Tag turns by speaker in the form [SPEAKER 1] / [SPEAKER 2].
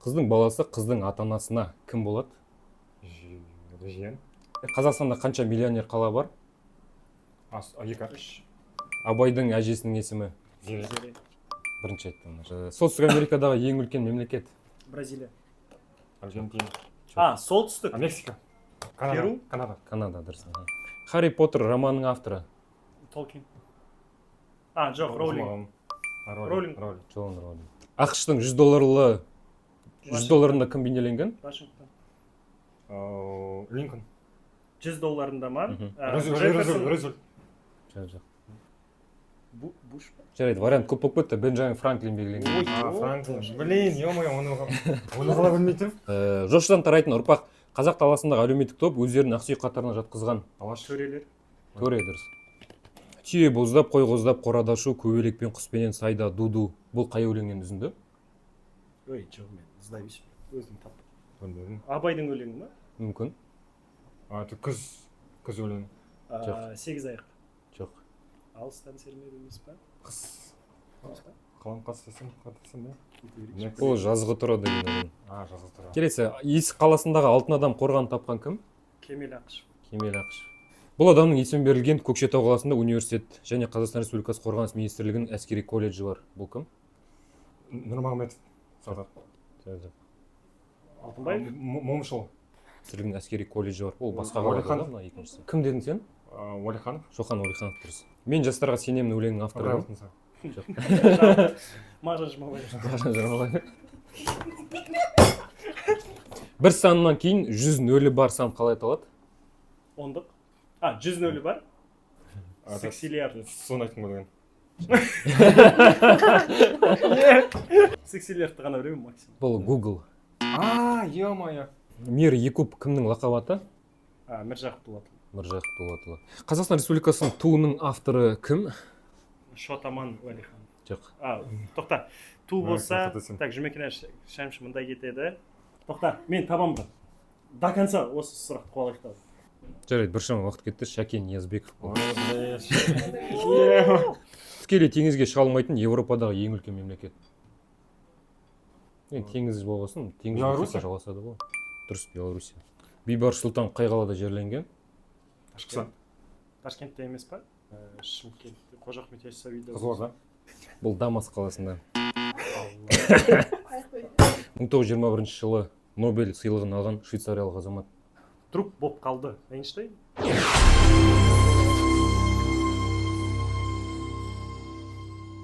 [SPEAKER 1] Қыздың баласы қыздың ата-анасына кім болады?
[SPEAKER 2] Жиен.
[SPEAKER 1] Қазақстанда қанша миллионер қала бар?
[SPEAKER 2] Екі.
[SPEAKER 1] Абайдың әжесінің есімі?
[SPEAKER 2] Зере.
[SPEAKER 1] Бірінші айттым. Солтүстік Америкадағы ең үлкен мемлекет?
[SPEAKER 3] Бразилия.
[SPEAKER 2] Аргентина.
[SPEAKER 3] Солтүстік.
[SPEAKER 2] Мексика.
[SPEAKER 3] Перу?
[SPEAKER 2] Канада.
[SPEAKER 1] Дұрыс. Харри Поттер романының авторы?
[SPEAKER 3] Толкин. Жоқ, Роулинг. Роллинг.
[SPEAKER 1] Джон Роллинг. ақш-тың $100 кім бейнеленген?
[SPEAKER 3] Вашингтон.
[SPEAKER 2] Линкольн.
[SPEAKER 3] $100 ма?
[SPEAKER 2] Рузвельт.
[SPEAKER 3] Буш.
[SPEAKER 1] Жарайды, вариант көп болып кетті. Бенджамин Франклин белгіленген.
[SPEAKER 2] Франклин. Блин, ё-моё, оны қалай білмейтін.
[SPEAKER 1] Жошыдан тарайтын ұрпақ қазақ даласындағы әлеуметтік топ өздерінің ақсүйек қатарына жатқызған?
[SPEAKER 3] Төрелер.
[SPEAKER 1] Төре, дұрыс. Түйе боздап, қой қоздап, қорада шу, көбелекпен құспенен сайда дуду. Бұл қай өлеңнен үзінді?
[SPEAKER 3] Ой, жоқ, мен іздаймын. Өзім таптым.
[SPEAKER 2] Білмедім.
[SPEAKER 3] Абайдың өлеңі ма?
[SPEAKER 1] Мүмкін.
[SPEAKER 2] Күз өлеңі.
[SPEAKER 3] Сегіз аяқ.
[SPEAKER 1] Жоқ.
[SPEAKER 3] Алыстан сермеп емес па?
[SPEAKER 2] Қыс. Қалам қастасың ба?
[SPEAKER 1] Бұл жазғы тұра деген өлең.
[SPEAKER 2] Жазғы тұра.
[SPEAKER 1] Келесі, Есік қаласындағы алтын адам қорғанын тапқан кім?
[SPEAKER 3] Кемел Ақышев.
[SPEAKER 1] Кемел Ақышев. Бұл адамның есімі берілген Көкшетау қаласында университет және Қазақстан Республикасы Қорғаныс министрлігінің әскери колледжі бар. Бұл кім?
[SPEAKER 2] Нұрмағамбетов. Сардар.
[SPEAKER 3] Алтынбаев?
[SPEAKER 2] Момышұлы.
[SPEAKER 1] Министрлігінің әскери колледжі бар. Ол басқа қалада
[SPEAKER 2] Уәлиханов.
[SPEAKER 1] мына екіншісі. Кім дедің сен?
[SPEAKER 2] Уәлиханов.
[SPEAKER 1] Шоқан Уәлиханов дұрыс. Мен жастарға сенемін өлеңінің авторы кім?
[SPEAKER 3] Мағжан Жұмабаев.
[SPEAKER 1] Бір санынан кейін 100 нөлі бар сан қалай аталады?
[SPEAKER 3] Ондық. 100 нөлі бар? Сексилиард.
[SPEAKER 2] Соны айтқым келген.
[SPEAKER 3] Сексилиардты ғана білемін максимум.
[SPEAKER 1] Бұл Google.
[SPEAKER 2] Ё-моё.
[SPEAKER 1] Мир Якуб кімнің лақап аты?
[SPEAKER 3] Міржақып Дулатұлы.
[SPEAKER 1] Міржақып Дулатұлы. Қазақстан Республикасының туының авторы кім?
[SPEAKER 3] Шот-Аман Уәлихан.
[SPEAKER 1] Жоқ.
[SPEAKER 3] Тоқта. Ту болса, так, Жұмекен Шәмші мындай кетеді. Тоқта, мен табам ба? До конца осы сұрақты қуалайықтады.
[SPEAKER 1] Жарайды, біршама уақыт кетті. Шәкен Ниязбеков болды. Тікелей теңізге шыға алмайтын Европадағы ең үлкен мемлекет. Теңіз болғасын, теңіз жалғасады ғой. Дұрыс, Белоруссия. Бейбарыс Сұлтан қай қалада жерленген?
[SPEAKER 3] Ташкентте емес па? Шымкентте, Қожа Ахмет Яссауиде.
[SPEAKER 2] Қызылорда.
[SPEAKER 1] Бұл Дамас қаласында. 1921 жылы Нобель сыйлығын алған швейцариялық азамат.
[SPEAKER 3] Труп болып қалды. Эйнштейн?